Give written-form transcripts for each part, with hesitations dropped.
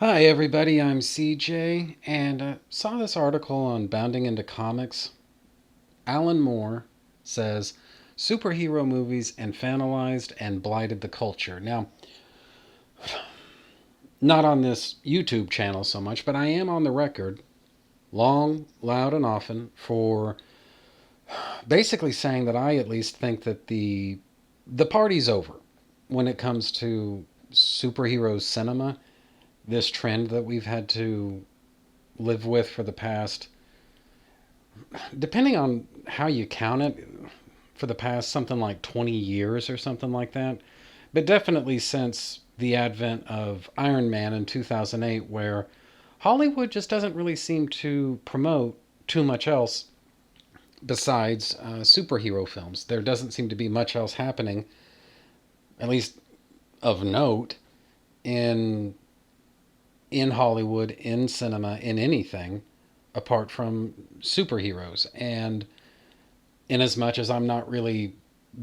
Hi, everybody. I'm CJ, and saw this article on Bounding into Comics. Alan Moore says superhero movies infantilized and blighted the culture. Now, not on this YouTube channel so much, but I am on the record, long, loud, and often, for basically saying that I at least think that the party's over when it comes to superhero cinema. This trend that we've had to live with for the past, depending on how you count it, for the past something like 20 years or something like that. But definitely since the advent of Iron Man in 2008, where Hollywood just doesn't really seem to promote too much else besides superhero films. There doesn't seem to be much else happening, at least of note, in in Hollywood, in cinema, in anything apart from superheroes. And in as much as I'm not really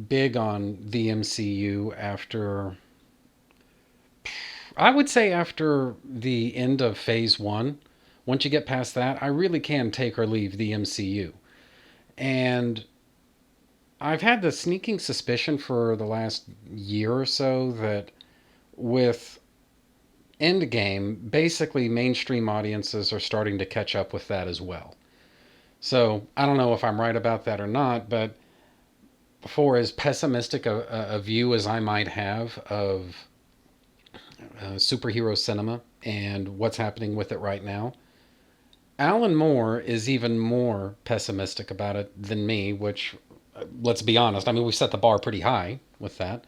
big on the MCU after, I would say after the end of phase one, once you get past that, I really can take or leave the MCU. And I've had the sneaking suspicion for the last year or so that with Endgame, basically mainstream audiences are starting to catch up with that as well. So I don't know if I'm right about that or not, but for as pessimistic a view as I might have of superhero cinema and what's happening with it right now, Alan Moore is even more pessimistic about it than me, which, let's be honest, I mean, we set the bar pretty high with that.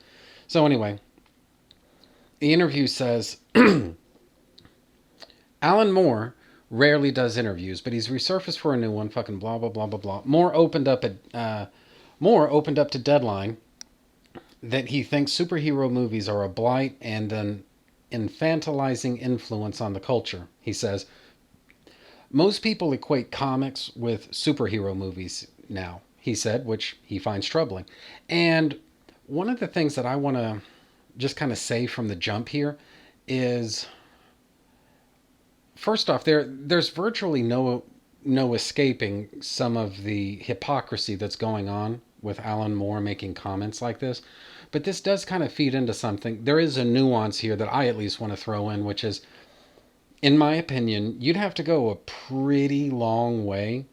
So, anyway, the interview says Alan Moore rarely does interviews, but he's resurfaced for a new one, fucking blah, blah, blah, blah, blah. Moore opened up to Deadline that he thinks superhero movies are a blight and an infantilizing influence on the culture. He says, most people equate comics with superhero movies now, he said, which he finds troubling. And one of the things that I want to just kind of say from the jump here is, first off, there's virtually no escaping some of the hypocrisy that's going on with Alan Moore making comments like this. But this does kind of feed into something. There is a nuance here that I at least want to throw in, which is, in my opinion, you'd have to go a pretty long way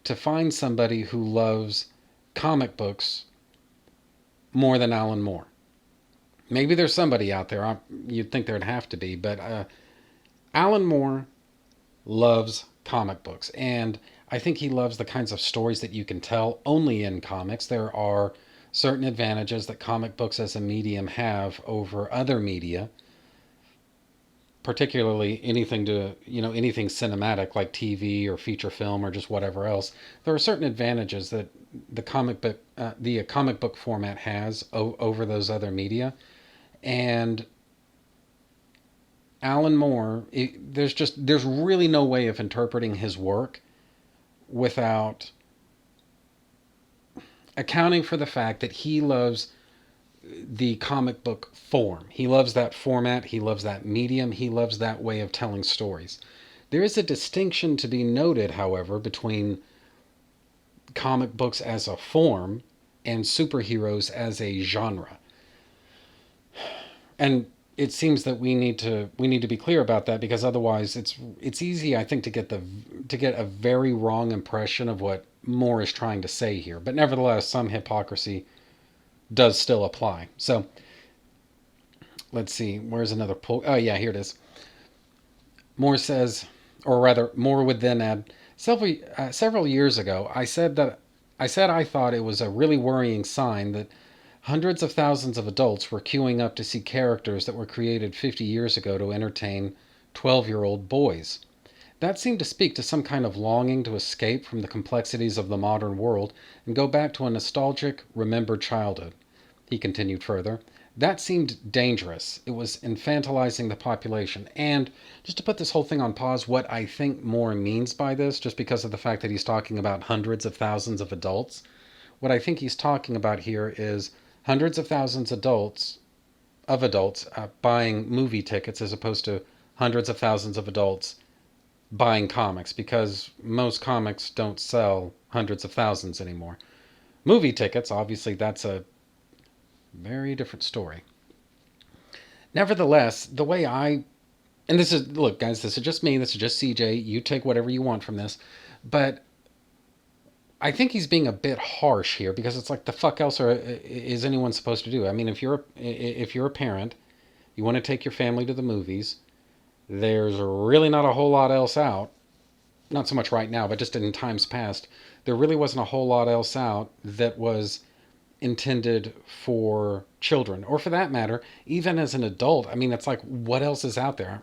to find somebody who loves comic books more than Alan Moore. Maybe there's somebody out there. You'd think there'd have to be, but Alan Moore loves comic books, and I think he loves the kinds of stories that you can tell only in comics. There are certain advantages that comic books as a medium have over other media, particularly anything cinematic like TV or feature film or just whatever else. There are certain advantages that the comic book format has over those other media, and Alan Moore, there's really no way of interpreting his work without accounting for the fact that he loves the comic book form. He loves that format, he loves that medium, he loves that way of telling stories. There is a distinction to be noted, however, between comic books as a form and superheroes as a genre. And it seems that we need to be clear about that, because otherwise it's easy, I think, to get a very wrong impression of what Moore is trying to say here. But nevertheless, some hypocrisy does still apply. So let's see, where's another pull? Oh yeah, here it is. Moore says, or rather, Moore would then add, several years ago, I said I thought it was a really worrying sign that hundreds of thousands of adults were queuing up to see characters that were created 50 years ago to entertain 12-year-old boys. That seemed to speak to some kind of longing to escape from the complexities of the modern world and go back to a nostalgic, remembered childhood. He continued further. That seemed dangerous. It was infantilizing the population. And just to put this whole thing on pause, what I think Moore means by this, just because of the fact that he's talking about hundreds of thousands of adults, what I think he's talking about here is hundreds of thousands adults buying movie tickets as opposed to hundreds of thousands of adults buying comics because most comics don't sell hundreds of thousands anymore. Movie tickets, obviously, that's a very different story. Nevertheless, the way I, and this is, look, guys, this is just me, this is just CJ, you take whatever you want from this, but I think he's being a bit harsh here because it's like the fuck else is anyone supposed to do? I mean, if you're a parent, you want to take your family to the movies. There's really not a whole lot else out. Not so much right now, but just in times past, there really wasn't a whole lot else out that was intended for children, or for that matter, even as an adult. I mean, it's like, what else is out there?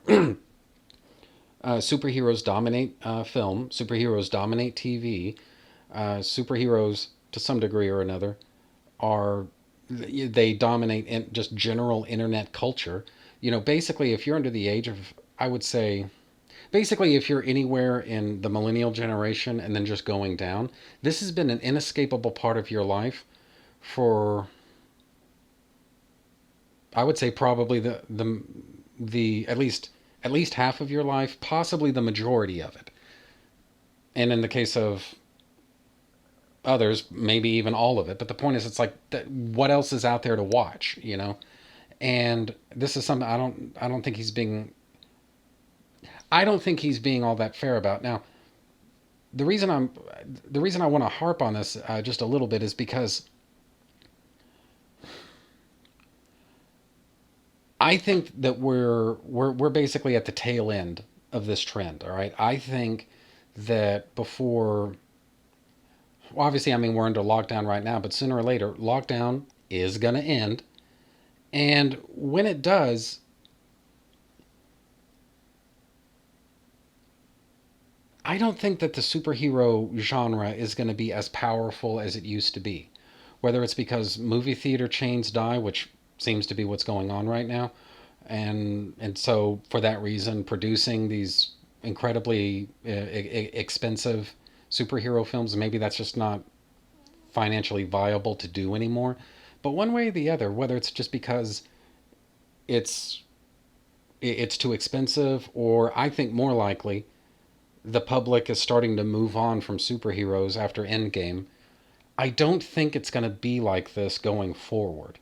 Superheroes dominate film. Superheroes dominate TV. Superheroes, to some degree or another, are they dominate in just general internet culture. You know, basically, if you're under the age of, I would say, basically, if you're anywhere in the millennial generation and then just going down, this has been an inescapable part of your life for, I would say, probably the at least half of your life, possibly the majority of it. And in the case of others, maybe even all of it. But the point is, it's like, what else is out there to watch, you know? And this is something I don't think he's being all that fair about. Now, the reason I'm the reason I want to harp on this just a little bit is because I think that we're basically at the tail end of this trend. All right, I think that before, well, obviously, I mean, we're under lockdown right now, but sooner or later, lockdown is going to end. And when it does, I don't think that the superhero genre is going to be as powerful as it used to be. Whether it's because movie theater chains die, which seems to be what's going on right now, and so for that reason, producing these incredibly expensive superhero films, maybe that's just not financially viable to do anymore. But one way or the other, whether it's just because it's it's too expensive, or I think more likely the public is starting to move on from superheroes after Endgame. I don't think it's going to be like this going forward.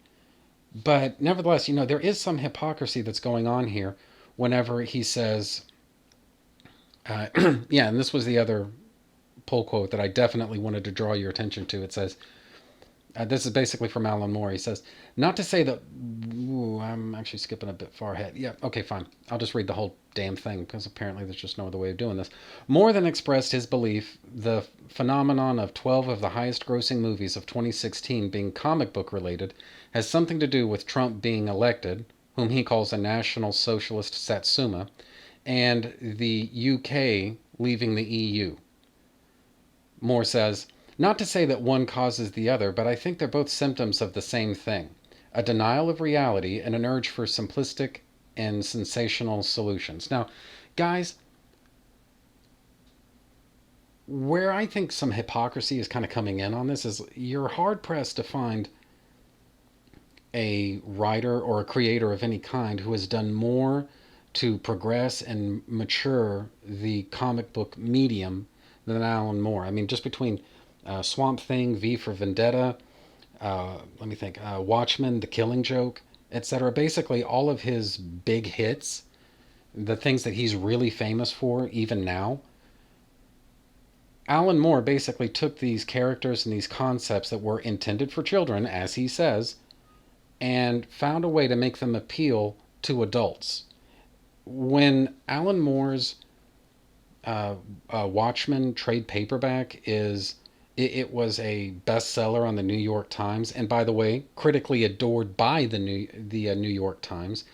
But nevertheless, you know, there is some hypocrisy that's going on here whenever he says, uh, yeah, and this was the other pull quote that I definitely wanted to draw your attention to. It says, this is basically from Alan Moore. He says, not to say that. Ooh, I'm actually skipping a bit far ahead. Yeah, okay, fine. I'll just read the whole damn thing because apparently there's just no other way of doing this. More than expressed his belief, the phenomenon of 12 of the highest grossing movies of 2016 being comic book related has something to do with Trump being elected, whom he calls a National Socialist Satsuma, and the UK leaving the EU. Moore says, not to say that one causes the other, but I think they're both symptoms of the same thing: a denial of reality and an urge for simplistic and sensational solutions. Now, guys, where I think some hypocrisy is kind of coming in on this is you're hard pressed to find a writer or a creator of any kind who has done more to progress and mature the comic book medium than Alan Moore. I mean, just between Swamp Thing, V for Vendetta, let me think, Watchmen, The Killing Joke, etc. Basically, all of his big hits, the things that he's really famous for, even now, Alan Moore basically took these characters and these concepts that were intended for children, as he says, and found a way to make them appeal to adults. When Alan Moore's Watchmen trade paperback it was a bestseller on the New York Times, and by the way, critically adored by the New York Times.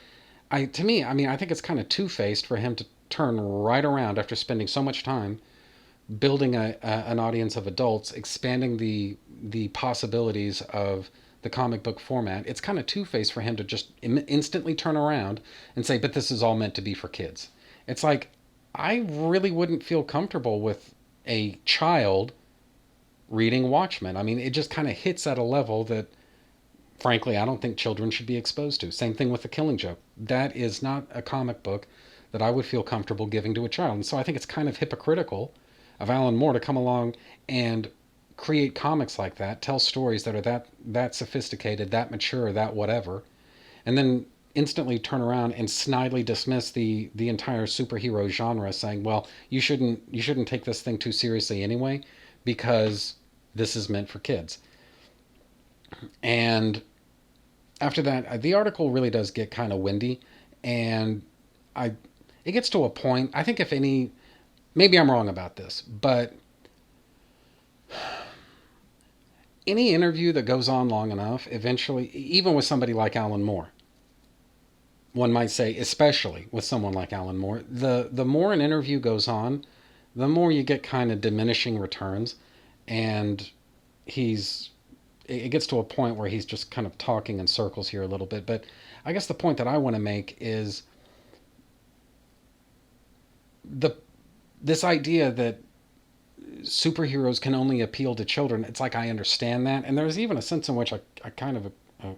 To me, I mean, I think it's kind of two-faced for him to turn right around after spending so much time building an audience of adults, expanding the possibilities of the comic book format. It's kind of two-faced for him to just instantly turn around and say, but this is all meant to be for kids. It's like, I really wouldn't feel comfortable with a child reading Watchmen. I mean, it just kind of hits at a level that, frankly, I don't think children should be exposed to. Same thing with The Killing Joke. That is not a comic book that I would feel comfortable giving to a child. And so I think it's kind of hypocritical of Alan Moore to come along and create comics like that, tell stories that are that sophisticated, that mature, that whatever, and then instantly turn around and snidely dismiss the entire superhero genre, saying, "Well, you shouldn't take this thing too seriously anyway, because this is meant for kids." And after that, the article really does get kind of windy, and I it gets to a point. I think if any, maybe I'm wrong about this, but any interview that goes on long enough, eventually, even with somebody like Alan Moore, one might say, especially with someone like Alan Moore, the more an interview goes on, the more you get kind of diminishing returns, and he's it gets to a point where he's just kind of talking in circles here a little bit. But I guess the point that I want to make is the this idea that superheroes can only appeal to children. It's like I understand that, and there's even a sense in which I kind of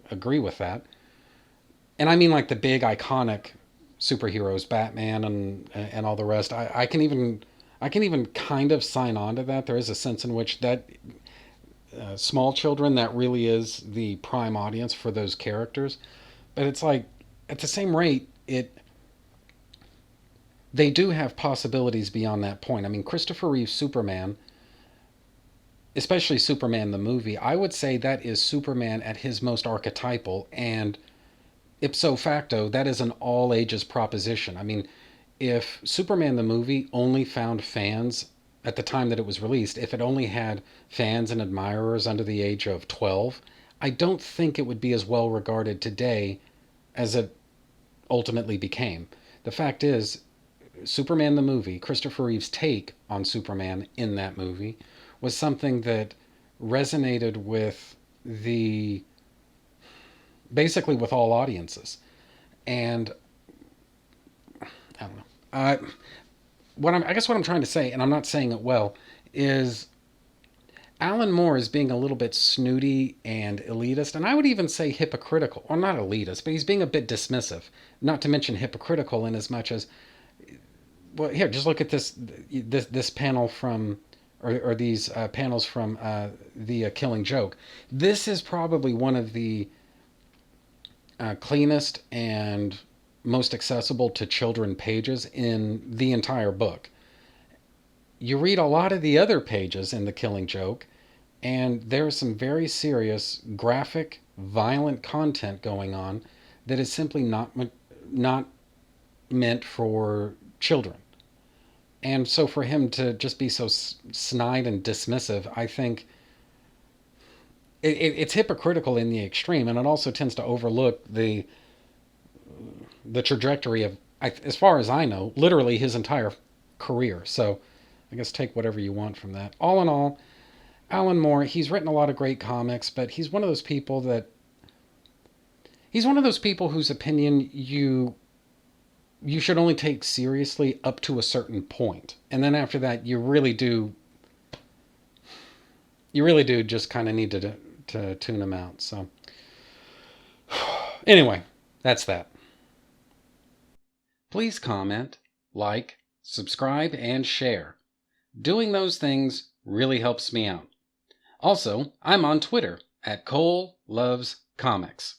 agree with that. And I mean like the big iconic superheroes, Batman and all the rest. I can even kind of sign on to that. There is a sense in which that small children, that really is the prime audience for those characters. But it's like at the same rate, it they do have possibilities beyond that point. I mean, Christopher Reeve's Superman, especially Superman the movie, I would say that is Superman at his most archetypal, and ipso facto, that is an all ages proposition. I mean, if Superman the movie only found fans at the time that it was released, if it only had fans and admirers under the age of 12, I don't think it would be as well regarded today as it ultimately became. The fact is, Superman the movie, Christopher Reeve's take on Superman in that movie, was something that resonated with the basically with all audiences. And I don't know. I guess what I'm trying to say, and I'm not saying it well, is Alan Moore is being a little bit snooty and elitist, and I would even say hypocritical, or not elitist, but he's being a bit dismissive. Not to mention hypocritical in as much as, well, here, just look at this panel from, or these panels from the Killing Joke. This is probably one of the cleanest and most accessible to children pages in the entire book. You read a lot of the other pages in The Killing Joke, and there's some very serious, graphic, violent content going on that is simply not meant for children. And so for him to just be so snide and dismissive, I think it's hypocritical in the extreme, and it also tends to overlook the trajectory of, as far as I know, literally his entire career. So I guess take whatever you want from that. All in all, Alan Moore, he's written a lot of great comics, but he's one of those people whose opinion you should only take seriously up to a certain point. And then after that, you really do just kind of need to tune him out. So anyway, that's that. Please comment, like, subscribe, and share. Doing those things really helps me out. Also, I'm on Twitter at Cole Loves Comics.